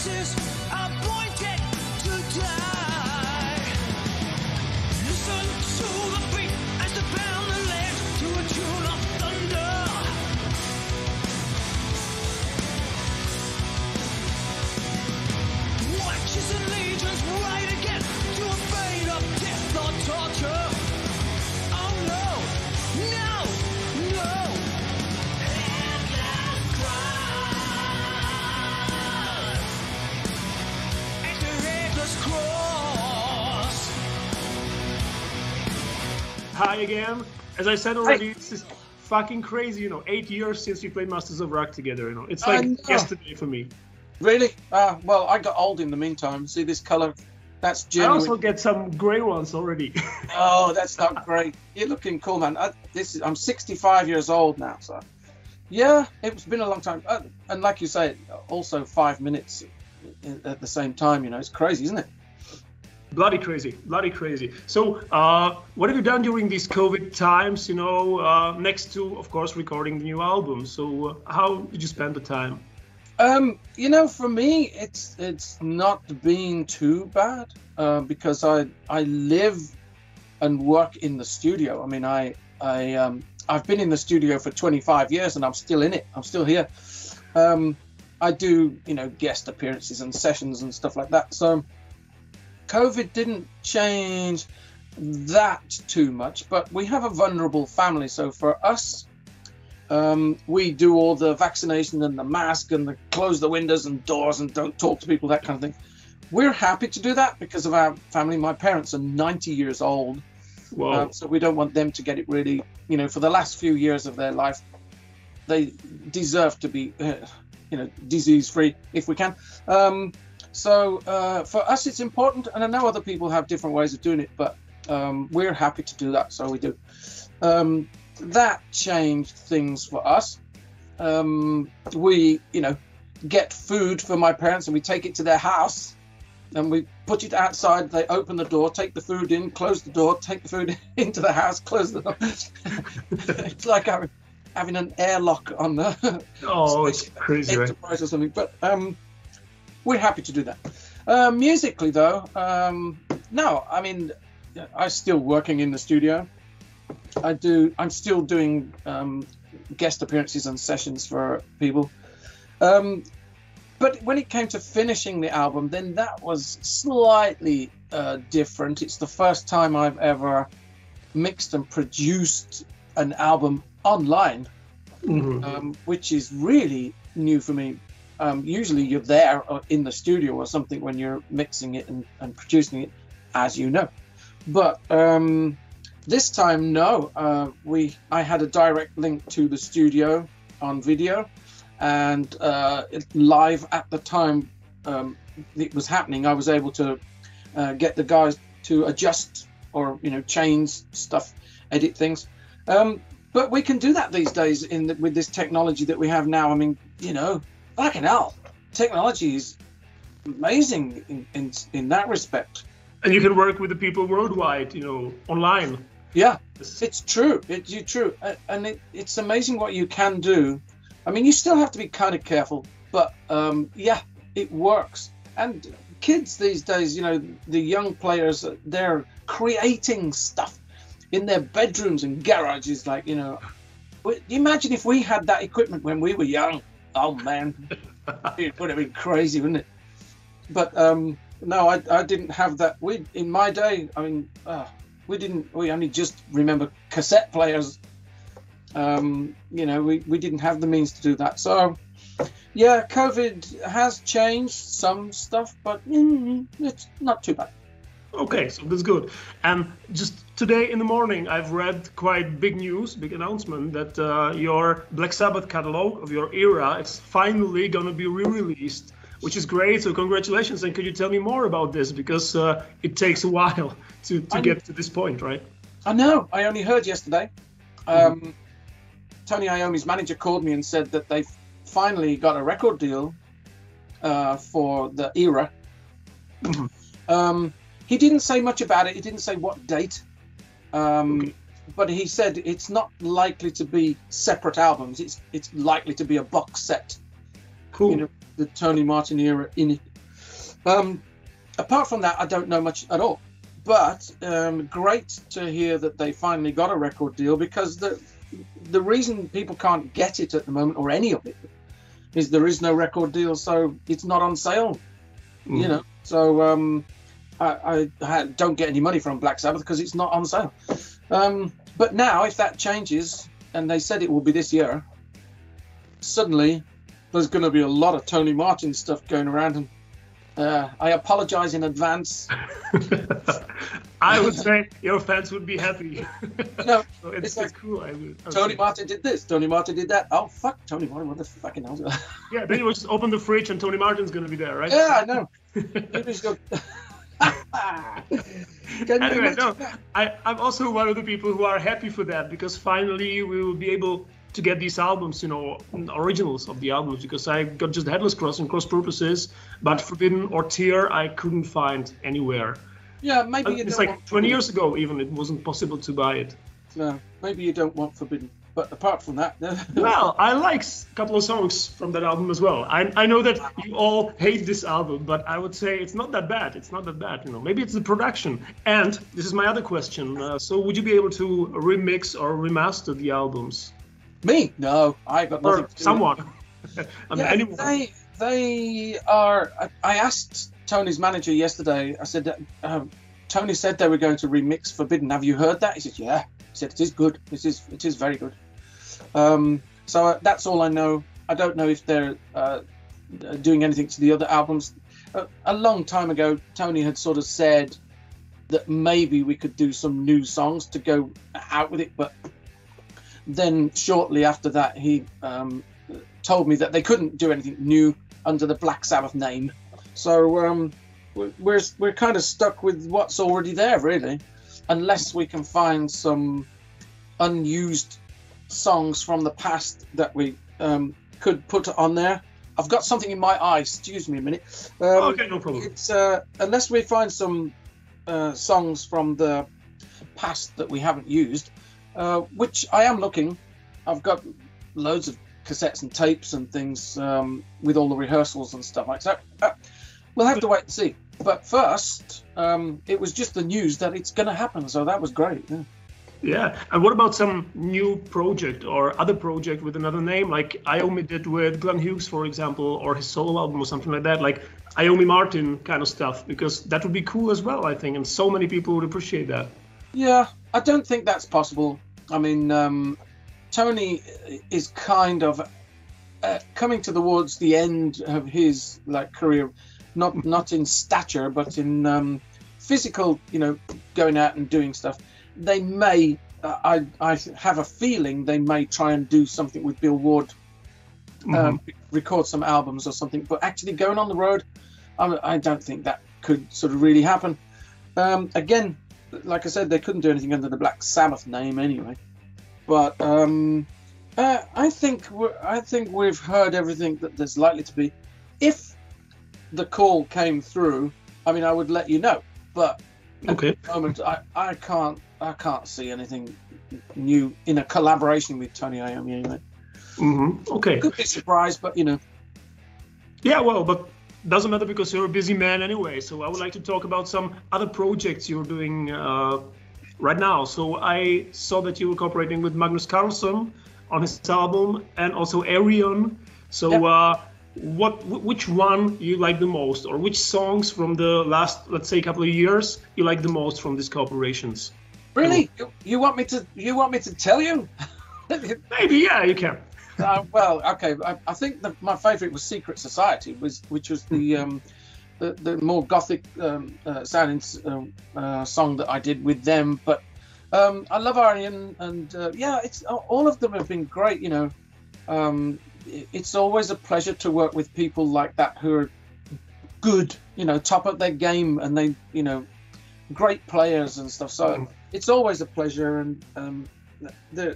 faces appointed to die. Listen to the beat as they pound the legs to a tune of thunder. Wax his allegiance right again to a fate of death or torture. Oh no, no, no. Endless cries as the headless cross. Hi again. As I said already, this is fucking crazy, 8 years since we played Masters of Rock together, It's like yesterday for me. Really? Well, I got old in the meantime. See this color? That's I genuine. also get some gray ones already. Oh, that's not great. You're looking cool, man. I'm 65 years old now, so yeah, it's been a long time. And like you say, also 5 minutes at the same time. It's crazy, isn't it? Bloody crazy. So, what have you done during these COVID times? Next to, of course, recording the new album. So, how did you spend the time? For me, it's not been too bad because I live and work in the studio. I mean, I've been in the studio for 25 years and I'm still in it. I'm still here. I do, guest appearances and sessions and stuff like that. So COVID didn't change that too much, but we have a vulnerable family. So for us, we do all the vaccination and the mask and the close the windows and doors and don't talk to people, that kind of thing. We're happy to do that because of our family. My parents are 90 years old. Wow. So we don't want them to get it really, for the last few years of their life, they deserve to be, disease free if we can. So for us, it's important. And I know other people have different ways of doing it, but we're happy to do that. So we do. That changed things for us. We, get food for my parents and we take it to their house and we put it outside. They open the door, take the food in, close the door, take the food into the house, close the door. It's like having an airlock on the it's crazy, Enterprise or something. But we're happy to do that. Musically, though, no, I mean, I'm still working in the studio. I'm still doing guest appearances and sessions for people. But when it came to finishing the album, then that was slightly different. It's the first time I've ever mixed and produced an album online, which is really new for me. Usually you're there in the studio or something when you're mixing it and producing it, as you know. But this time, no. I had a direct link to the studio on video, and live at the time it was happening. I was able to get the guys to adjust or change stuff, edit things. But we can do that these days with this technology that we have now. I mean, fucking hell, technology is amazing in that respect. And you can work with the people worldwide, online. Yeah, it's true. It's true. And it's amazing what you can do. I mean, you still have to be kind of careful, but yeah, it works. And kids these days, the young players, they're creating stuff in their bedrooms and garages. Like, imagine if we had that equipment when we were young. Oh, man, it would have been crazy, wouldn't it? But no, I didn't have that. In my day, I mean, we only just remember cassette players. We didn't have the means to do that. So, yeah, COVID has changed some stuff, but it's not too bad. Okay, so that's good. And just today in the morning, I've read quite big news, big announcement that your Black Sabbath catalog of your era is finally going to be re-released, which is great. So congratulations. And could you tell me more about this? Because it takes a while to get to this point, right? I know. I only heard yesterday. Tony Iommi's manager called me and said that they finally got a record deal for the era. He didn't say much about it. He didn't say what date. But he said it's not likely to be separate albums. It's likely to be a box set. Cool. The Tony Martin era Apart from that, I don't know much at all. But great to hear that they finally got a record deal, because the reason people can't get it at the moment, or any of it, is there is no record deal, so it's not on sale. You know, so I don't get any money from Black Sabbath because it's not on sale. But now, if that changes, and they said it will be this year, suddenly there's going to be a lot of Tony Martin stuff going around, and I apologize in advance. I would say your fans would be happy. No, so it's like, cool. Tony Martin did this, Tony Martin did that. Oh, fuck, Tony Martin, what the fucking hell? Yeah, then you just open the fridge and Tony Martin's going to be there, right? Yeah, I know. Anyway, no, I'm also one of the people who are happy for that, because finally we will be able to get these albums, you know, originals of the albums, because I got just Headless Cross and Cross Purposes, but Forbidden or Tear I couldn't find anywhere. Yeah, maybe you it's don't like 20 years ago even, it wasn't possible to buy it. No, maybe you don't want Forbidden, but apart from that... Well, I like a couple of songs from that album as well. I know that you all hate this album, but I would say it's not that bad. It's not that bad, you know. Maybe it's the production. And this is my other question. So would you be able to remix or remaster the albums? Me? No, I got nothing Or to do someone. I mean, yeah, anyone. they are... I asked Tony's manager yesterday, I said, Tony said they were going to remix Forbidden. Have you heard that? He said, yeah. He said, it is good. It is very good. So that's all I know. I don't know if they're doing anything to the other albums. A long time ago, Tony had sort of said that maybe we could do some new songs to go out with it, but then shortly after that, he told me that they couldn't do anything new under the Black Sabbath name. So we're kind of stuck with what's already there, really, unless we can find some unused songs from the past that we could put on there. I've got something in my eye. Excuse me a minute. Okay, no problem. It's unless we find some songs from the past that we haven't used, which I am looking. I've got loads of cassettes and tapes and things with all the rehearsals and stuff like that. We'll have to wait and see. But first, it was just the news that it's going to happen, so that was great. Yeah. Yeah, and what about some new project or other project with another name, like Iommi did with Glenn Hughes, for example, or his solo album or something like that, like Tony Martin kind of stuff, because that would be cool as well, I think, and so many people would appreciate that. Yeah, I don't think that's possible. I mean, Tony is kind of coming towards the end of his career, not in stature, but in physical, you know, going out and doing stuff. They may, I have a feeling they may try and do something with Bill Ward, record some albums or something, but actually going on the road, I don't think that could sort of really happen. Again, like I said, they couldn't do anything under the Black Sabbath name anyway. But I think we've heard everything that there's likely to be. If the call came through, I mean, I would let you know. But okay. At the moment, I can't see anything new in a collaboration with Tony Iommi anyway. Okay. Could be surprised, but you know. Yeah, well, but doesn't matter because you're a busy man anyway. So I would like to talk about some other projects you're doing right now. So I saw that you were cooperating with Magnus Carlsson on his album and also Arion. So which one you like the most, or which songs from the last, let's say, couple of years you like the most from these cooperations? Really? You want me to tell you? Maybe, yeah, you can. Well, okay. I think my favourite was Secret Society, which was the more gothic sounding song that I did with them. But I love Arion, and it's all of them have been great. You know, it's always a pleasure to work with people like that who are good, you know, top of their game, and they, you know, great players and stuff. So it's always a pleasure, and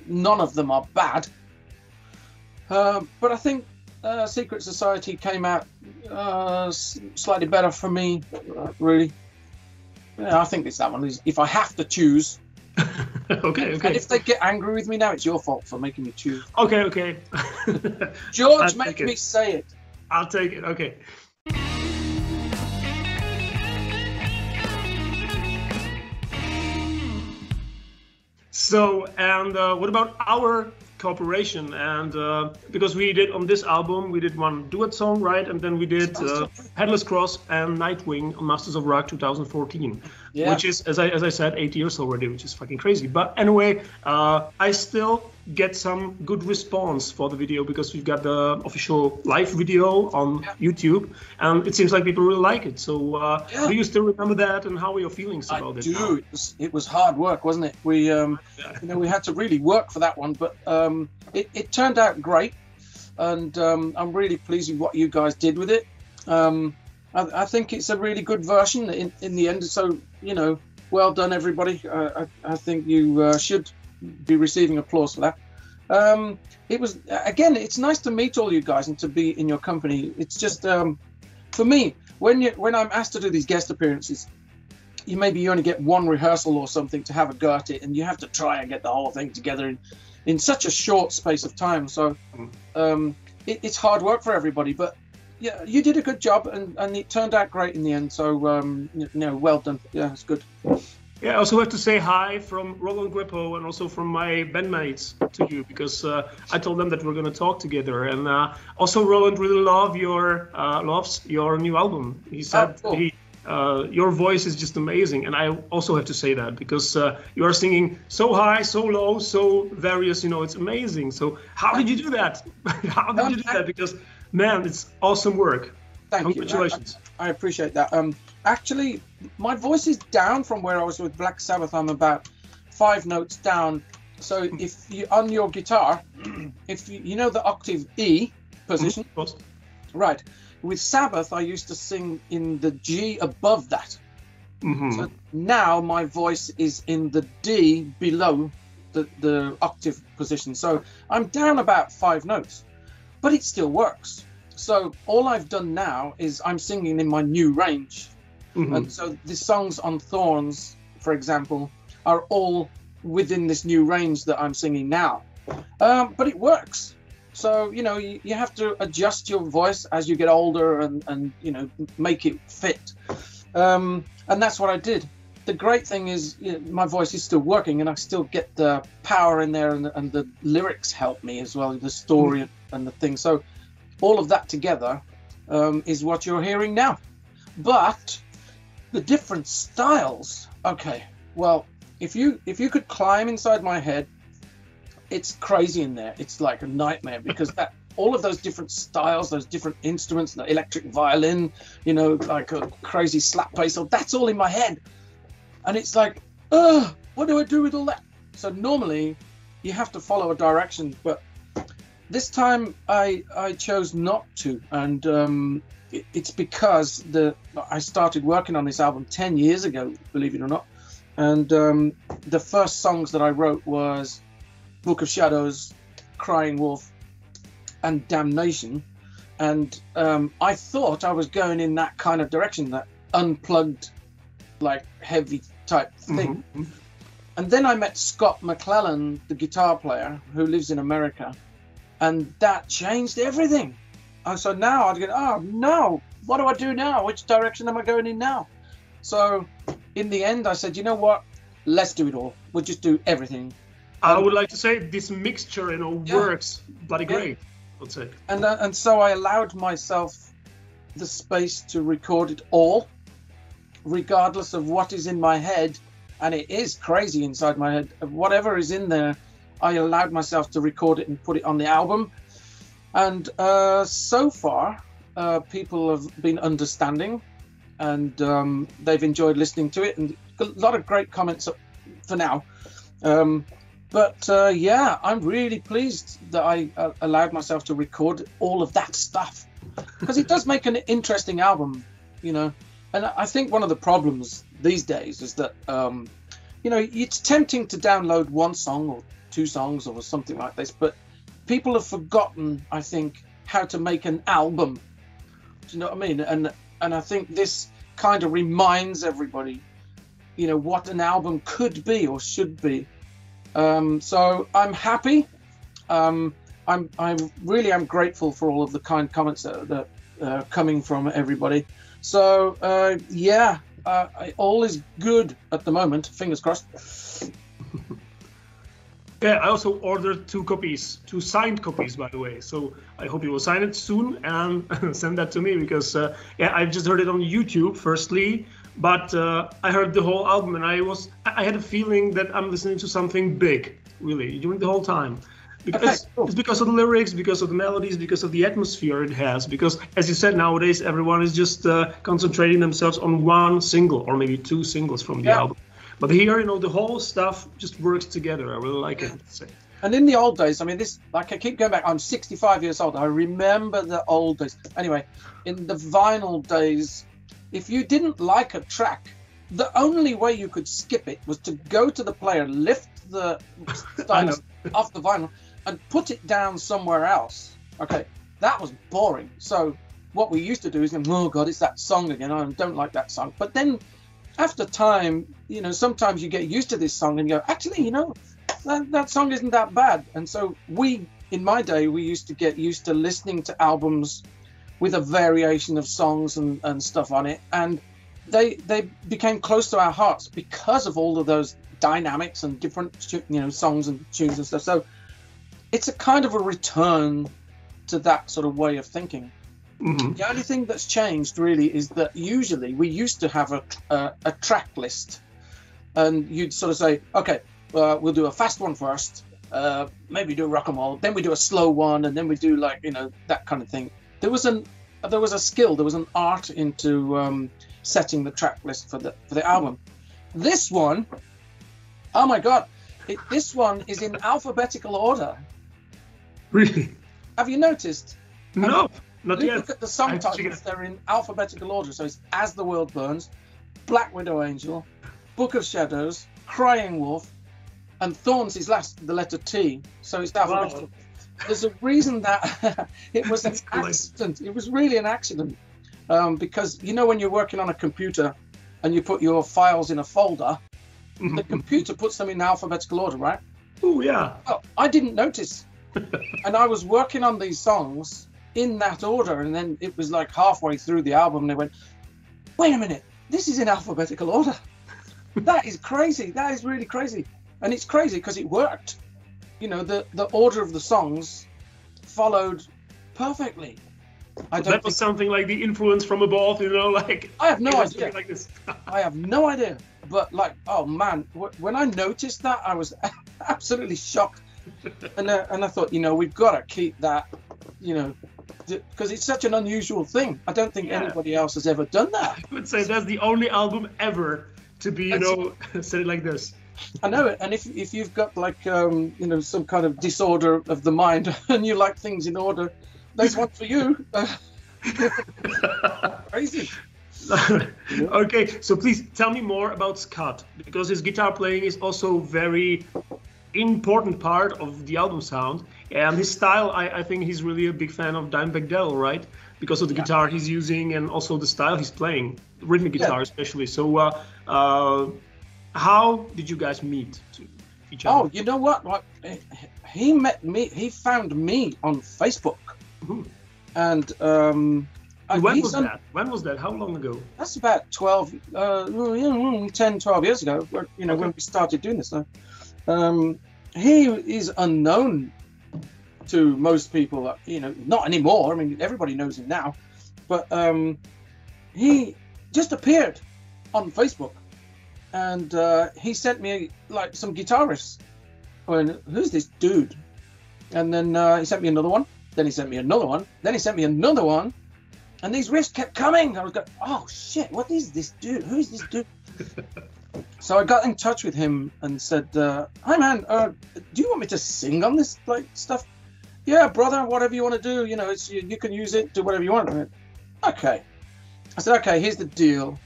none of them are bad. But I think Secret Society came out slightly better for me, really. Yeah, I think it's that one. If I have to choose. Okay. And if they get angry with me now, it's your fault for making me choose. Okay. George, make me say it. I'll take it, okay. So, and what about our cooperation? And because we did on this album, we did one duet song, right? And then we did Headless Cross and Nightwing on Masters of Rock 2014, which is, as I said, 8 years already, which is fucking crazy. But anyway, I still get some good response for the video because we've got the official live video on YouTube, and it seems like people really like it. So do you still remember that, and how are your feelings about it? I do. It was hard work, wasn't it? We we had to really work for that one, but it turned out great, and I'm really pleased with what you guys did with it. I think it's a really good version in the end. So well done, everybody. I think you should be receiving applause for that. It was, again, it's nice to meet all you guys and to be in your company. It's just for me, when I'm asked to do these guest appearances, you only get one rehearsal or something to have a go at it, and you have to try and get the whole thing together in such a short space of time. So it's hard work for everybody, but yeah, you did a good job, and it turned out great in the end. So well done. Yeah, it's good. Yeah, I also have to say hi from Roland Grippo and also from my bandmates to you, because I told them that we're going to talk together. And also Roland really loves your new album. He said your voice is just amazing. And I also have to say that because you are singing so high, so low, so various, it's amazing. So how did you do that? How did you do that? Because, man, it's awesome work. Congratulations. I appreciate that. Actually, my voice is down from where I was with Black Sabbath. I'm about 5 notes down. So if you on your guitar, if you know the octave E position, right? With Sabbath, I used to sing in the G above that. So now my voice is in the D below the octave position. So I'm down about 5 notes, but it still works. So all I've done now is I'm singing in my new range. And so the songs on Thorns, for example, are all within this new range that I'm singing now. But it works. So, you have to adjust your voice as you get older and make it fit. And that's what I did. The great thing is my voice is still working, and I still get the power in there, and the lyrics help me as well, the story and the thing. So all of that together is what you're hearing now. But the different styles. Okay, well, if you could climb inside my head, it's crazy in there. It's like a nightmare because all of those different styles, those different instruments, the electric violin, like a crazy slap bass, so that's all in my head. And it's like, what do I do with all that? So normally you have to follow a direction, but this time I chose not to, and it's because I started working on this album 10 years ago, believe it or not, and the first songs that I wrote was Book of Shadows, Crying Wolf, and Damnation, and I thought I was going in that kind of direction, that unplugged, like heavy type thing. And then I met Scott McClallen, the guitar player who lives in America, and that changed everything. And so now I'd go, oh no, what do I do now? Which direction am I going in now? So in the end, I said, you know what? Let's do it all. We'll just do everything. I would like to say this mixture, works bloody great, I would say. And so I allowed myself the space to record it all, regardless of what is in my head. And it is crazy inside my head. Whatever is in there, I allowed myself to record it and put it on the album. And so far, people have been understanding, and they've enjoyed listening to it, and a lot of great comments for now. But I'm really pleased that I allowed myself to record all of that stuff, because it does make an interesting album, And I think one of the problems these days is that, it's tempting to download one song or 2 songs or something like this, but people have forgotten, I think, how to make an album. Do you know what I mean? And I think this kind of reminds everybody, what an album could be or should be. So I'm happy. I really am grateful for all of the kind comments that are coming from everybody. So all is good at the moment. Fingers crossed. Yeah, I also ordered 2 copies, 2 signed copies, by the way. So I hope you will sign it soon and send that to me because, I just heard it on YouTube firstly, but I heard the whole album and I had a feeling that I'm listening to something big, really, during the whole time. Because it's because of the lyrics, because of the melodies, because of the atmosphere it has. Because, as you said, nowadays everyone is just concentrating themselves on one single or maybe 2 singles from the album. But here, the whole stuff just works together. I really like it. And in the old days, I mean, I keep going back. I'm 65 years old. I remember the old days. Anyway, in the vinyl days, if you didn't like a track, the only way you could skip it was to go to the player, lift the stylus off the vinyl, and put it down somewhere else. Okay, that was boring. So what we used to do is, oh God, it's that song again. I don't like that song. But then after time, sometimes you get used to this song and you go, actually, that song isn't that bad. And so in my day, we used to get used to listening to albums with a variation of songs and stuff on it. And they became close to our hearts because of all of those dynamics and different, songs and tunes and stuff. So it's a kind of a return to that sort of way of thinking. Mm-hmm. The only thing that's changed really is that usually we used to have a track list, and you'd sort of say, okay, we'll do a fast one first, maybe do a rock and roll, then we do a slow one, and then we do that kind of thing. There was a skill, there was an art into setting the track list for the album. This one, oh my God, this one is in alphabetical order. Really? Have you noticed? No. Not yet. Look at the song titles, they're in alphabetical order. So it's As the World Burns, Black Widow Angel, Book of Shadows, Crying Wolf, and Thorns is last, the letter T. So it's alphabetical. Wow. There's a reason that it was an accident. It was really an accident. Because, when you're working on a computer and you put your files in a folder, the computer puts them in alphabetical order, right? Oh, yeah. Well, I didn't notice. And I was working on these songs in that order, and then it was like halfway through the album and they went, wait a minute, this is in alphabetical order. That is crazy. That is really crazy. And it's crazy because it worked. The order of the songs followed perfectly. That was something like the influence from above, I have no idea. Like this. I have no idea. But oh man, when I noticed that, I was absolutely shocked. And I thought, we've got to keep that, because it's such an unusual thing. I don't think anybody else has ever done that. I would say that's the only album ever to be, said it like this. I know it. And if you've got some kind of disorder of the mind and you like things in order, there's one for you. Crazy. Okay, so please tell me more about Scott, because his guitar playing is also very important part of the album sound, and his style, I think he's really a big fan of Dimebag Darrell, right? Because of the guitar he's using and also the style he's playing, rhythmic guitar especially. So how did you guys meet each other? Oh, you know what? He met me, he found me on Facebook. Mm-hmm. And when was that? When was that? How long ago? That's about 10, 12 years ago, when we started doing this. He is unknown to most people, not anymore. I mean, everybody knows him now. But he just appeared on Facebook. And he sent me, some guitarists. I went, who's this dude? And then he sent me another one. Then he sent me another one. Then he sent me another one. And these riffs kept coming. I was going, oh, shit, what is this dude? Who is this dude? So I got in touch with him and said, hi, man, do you want me to sing on this stuff? Yeah, brother, whatever you want to do. You can use it, do whatever you want. I went, okay. I said, okay, here's the deal.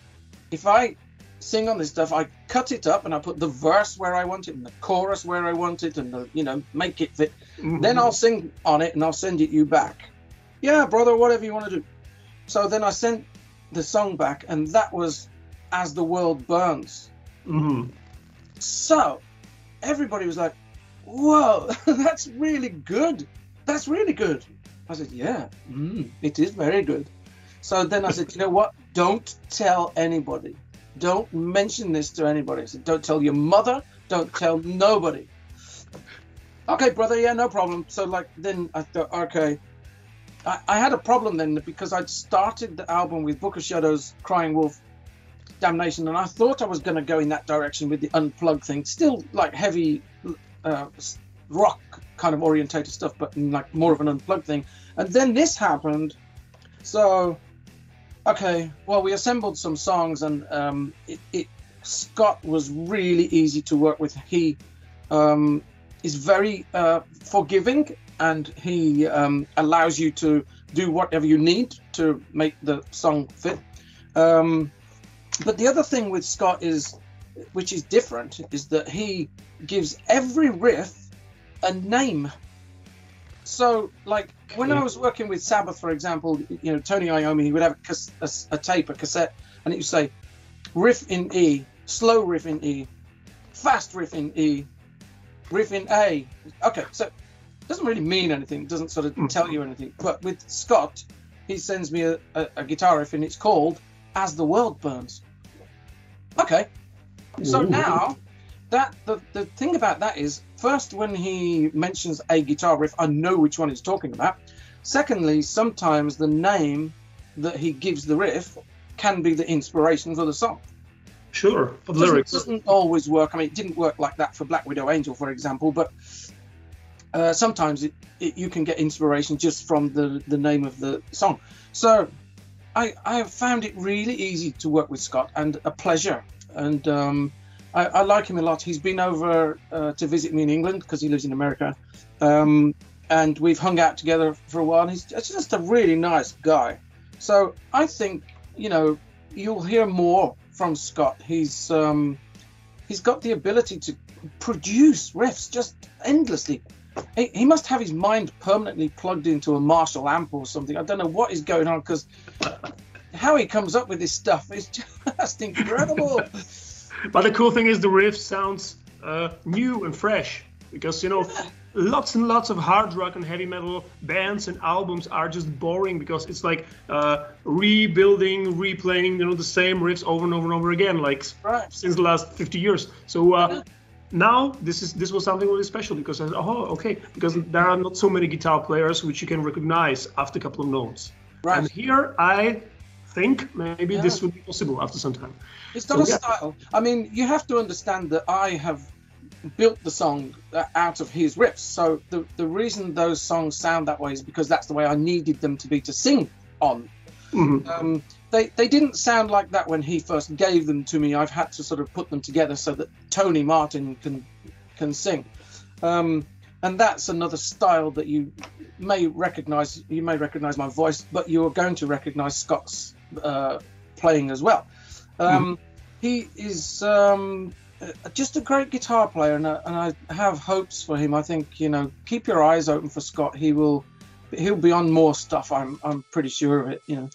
If I sing on this stuff, I cut it up and I put the verse where I want it and the chorus where I want it and, make it fit. Mm-hmm. Then I'll sing on it and I'll send it you back. Yeah, brother, whatever you want to do. So then I sent the song back, and that was As the World Burns. Mm-hmm. So everybody was like, whoa, that's really good. That's really good. I said, yeah, it is very good. So then I said, you know what? Don't tell anybody. Don't mention this to anybody. I said, don't tell your mother. Don't tell nobody. Okay, brother, yeah, no problem. So like then I thought, okay, I had a problem then because I'd started the album with Book of Shadows, Crying Wolf, Damnation, and I thought I was going to go in that direction with the unplugged thing, still like heavy rock kind of orientated stuff, but like more of an unplugged thing. And then this happened. So, okay, well, we assembled some songs, and Scott was really easy to work with. He is very forgiving, and he allows you to do whatever you need to make the song fit. But the other thing with Scott is, which is different, is that he gives every riff a name. So, like, when I was working with Sabbath, for example, you know, Tony Iommi, he would have a tape, a cassette, and it would say, riff in E, slow riff in E, fast riff in E, riff in A. Okay, so it doesn't really mean anything, it doesn't sort of tell you anything. But with Scott, he sends me a guitar riff, and it's called As the World Burns. Okay, so now that the thing about that is, first, when he mentions a guitar riff, I know which one he's talking about. Secondly, sometimes the name that he gives the riff can be the inspiration for the song. Sure, for the lyrics. It doesn't always work. I mean, it didn't work like that for Black Widow Angel, for example, but sometimes you can get inspiration just from the name of the song. So I have found it really easy to work with Scott, and a pleasure. And I like him a lot. He's been over to visit me in England because he lives in America. And we've hung out together for a while. And he's just a really nice guy. So I think, you know, you'll hear more from Scott. He's got the ability to produce riffs just endlessly. He must have his mind permanently plugged into a Marshall amp or something. I don't know what is going on, because how he comes up with this stuff is just incredible. But the cool thing is the riff sounds new and fresh, because, you know, lots and lots of hard rock and heavy metal bands and albums are just boring, because it's like rebuilding, replaying, you know, the same riffs over and over and over again, like since the last 50 years. So now this was something really special, because I said, oh, okay, because there are not so many guitar players which you can recognize after a couple of notes. Right. And here I think maybe this would be possible after some time. It's got a style. I mean, you have to understand that I have built the song out of his riffs. So the reason those songs sound that way is because that's the way I needed them to be to sing on. Mm-hmm. They didn't sound like that when he first gave them to me. I've had to sort of put them together so that Tony Martin can sing. And that's another style that you may recognize. You may recognize my voice, but you're going to recognize Scott's playing as well. He is just a great guitar player, and I have hopes for him. I think, you know, keep your eyes open for Scott. He'll be on more stuff. I'm pretty sure of it. You know.